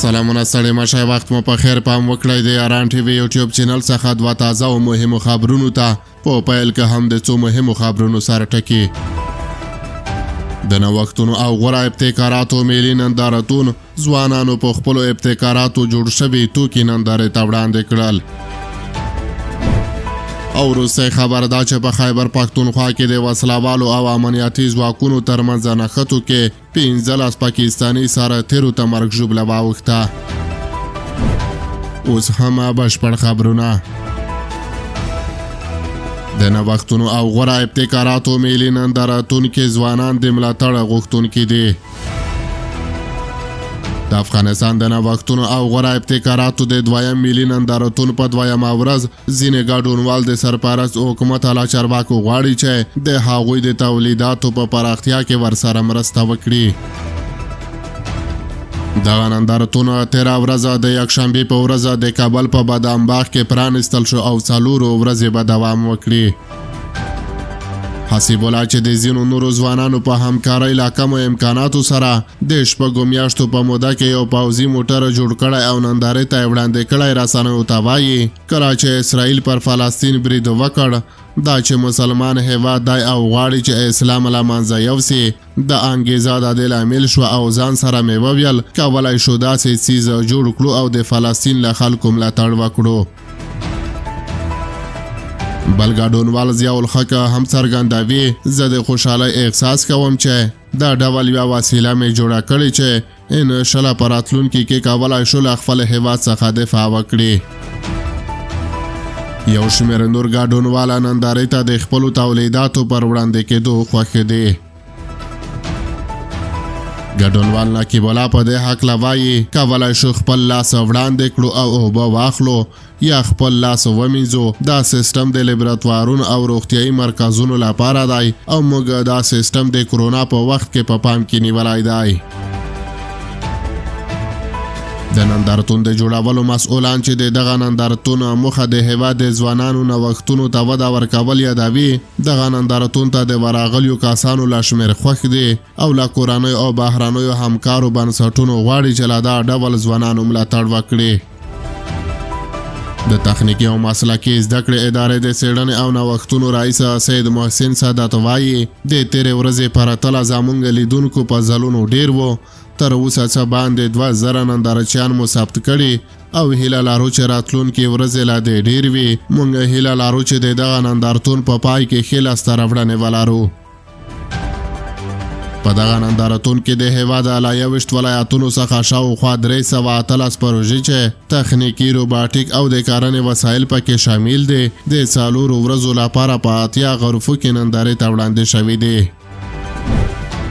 سلامونه ستړي مشه وخت مو په خیر پام وکړئ د یاران ټي وي یوټیوب چینل څخه دوه تازه او مهمو خبرونو ته په پیل کې هم د څو مهمو خبرونو سره ټکي د نوښتونو او غوره ابتکاراتو ملي نندارتون ځوانانو په خپلو ابتکاراتو جوړ شوي توکي نندارې ته وړاندې کړل او وروستی خبر دا چې په خیبر پښتونخوا کې د وسلوالو او امنیتي ځواکونو ترمنځ نښتو کې 15 پاکستاني سرتیرو ته مرګ ژوبله واوښته اوس هم بشپړ خبرونه د نوښتونو او غوره ابتکاراتو ملي نندارتون کې ځوانان د ملاتړ غوښتونکي دي د افغانستان د نوښتونو او غوره ابتکاراتو د دویم ملي نندارتون په دویمه ورځ ځینې ګډونوال د سرپرست حکومت اعلی چارواکو غواړي چې د هغوی د تولیداتو په پراختیا کې ورسره مرسته وکړي دغه نندارتون تېره ورځ د یکشنبې په ورځ د کابل په بادامباغ کې پرانیستل شو او 4 ورځې به دوام وکړي حسیب الله چې د ځینو نورو ځوانانو په همکارۍ له کمو امکاناتو سره د شپږو میاشتو په موده کې یو پوځي موټر جوړ کړی او نندارې ته یې وړاندې کړی رسنیو ته وایي کله چې اسرائیل پر فلسطین برید وکړ دا چې مسلمان هیواد دی او غواړي چې اسلام له منځه یوسي د انګېزه د دې لامل شوه او ځان سره مې وویل کولی شو داسې څیز جوړ کړو او د فلسطین له خلکو ملاتړ وکړو بل ګډونوال ضیاء الحق هم څرګندوي زه د خوشحالۍ احساس کوم چې دا ډول یوه وسیله مې جوړه کړې چې انشاءالله په راتلونکي کې کولی شو له خپل هیواد څخه دفاع وکړي یو شمېر نور ګډونوال نندارې ته د خپلو تولیداتو پر وړاندې کېدو خوښ دي ګډونوال نقیب الله په دې هکله وایي کولی شو خپل لاس وړاندې کړو او اوبه واخلو یا خپل لاس ومینځو دا سیستم د لیبراتوارونو او روغتیایي مرکزونو لپاره دی او موږ دا سیستم د کرونا په وخت کې په پام کې نیولی دی د نندارتون د جوړولو مسؤلان چې دغه نندارتون موخه د هیواد د ځوانانو نوښتونو ته وده ورکول یادوي دغه نندارتون ته د ورغلیو کسانو له شمېر خوښ دي او له کورنیو او بهرنیو همکارو بنسټونو غواړي چې له دا ډول ځوانانو ملاتړ وکړي د تخنیکي او مسلکي زده کړې ادارې د څېړنې او نوښتونو رئیس سید محسن سادات وایي د تېرې ورځې پرتله زموږ لیدونکو په ځلونو ډېر و تر اوسه څه باندې 2000 نندارچیان مو ثبت کړي او هیله لرو چې راتلونکې ورځې لا دې ډېر وي موږ هیله لرو چې د دغه نندارتون په پای کې ښې لاسته راوړنې ولرو په دغه نندارتون کې د هیواد له 21 ولایتونو څخه شاوخوا 313 پروژې چې تخنیکي روباټیک او د کرنې وسایل پکې شامل دي د 4 ورځو لپاره په 80 غرفو کې نندارې ته وړاندې شوي دي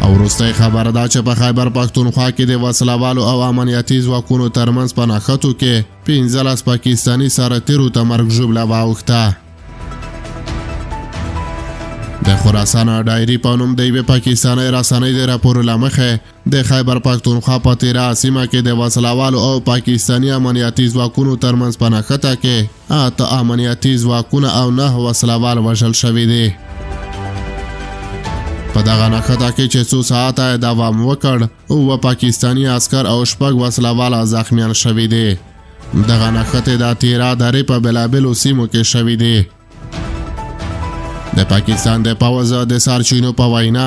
او وروستی خبر دا چې په خیبر پښتونخوا کې د وسلوالو او امنیتي ځواکونو ترمنځ په نښتو کې 15 پاکستاني سرتیرو ته مرګ ژوبله واوښته د خراسان ډایري په نوم د یوې پاکستاني رسنۍ د راپور له مخې د خیبر پښتونخوا په تیره سیمه کې د وسلوالو او پاکستاني امنیتي ځواکونو ترمنځ په نښته کې 8 امنیتي ځواکونه او 9 وسلوال وژل شوي دي په دغه نښته کې چې څو ساعته دوام وکړ اووه پاکستاني عسکر او 6 وسلوال زخمیان شوي دي دغه نښتې د تیرا درې په بېلابېلو سیمو کې شوي دي د پاکستان د پوځ د سرچینو په وینا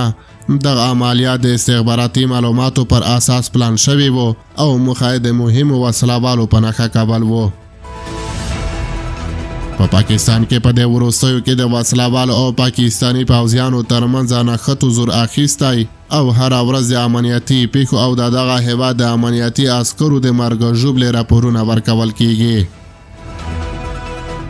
دغه عملیات د استخباراتي معلوماتو پر اساس پلان شوي وو او موخه د مهمو وسلوالو په نښه کول وو په پاکستان کې په دې وروستیو کې د وسلوالو او پاکستاني پوځیانو ترمنځ نښتو زور اخیستی او هره ورځ د امنیتي پیښو او دغه هیواد د امنیتي عسکرو د مرګ ژوبلې راپورونه ورکول کیږي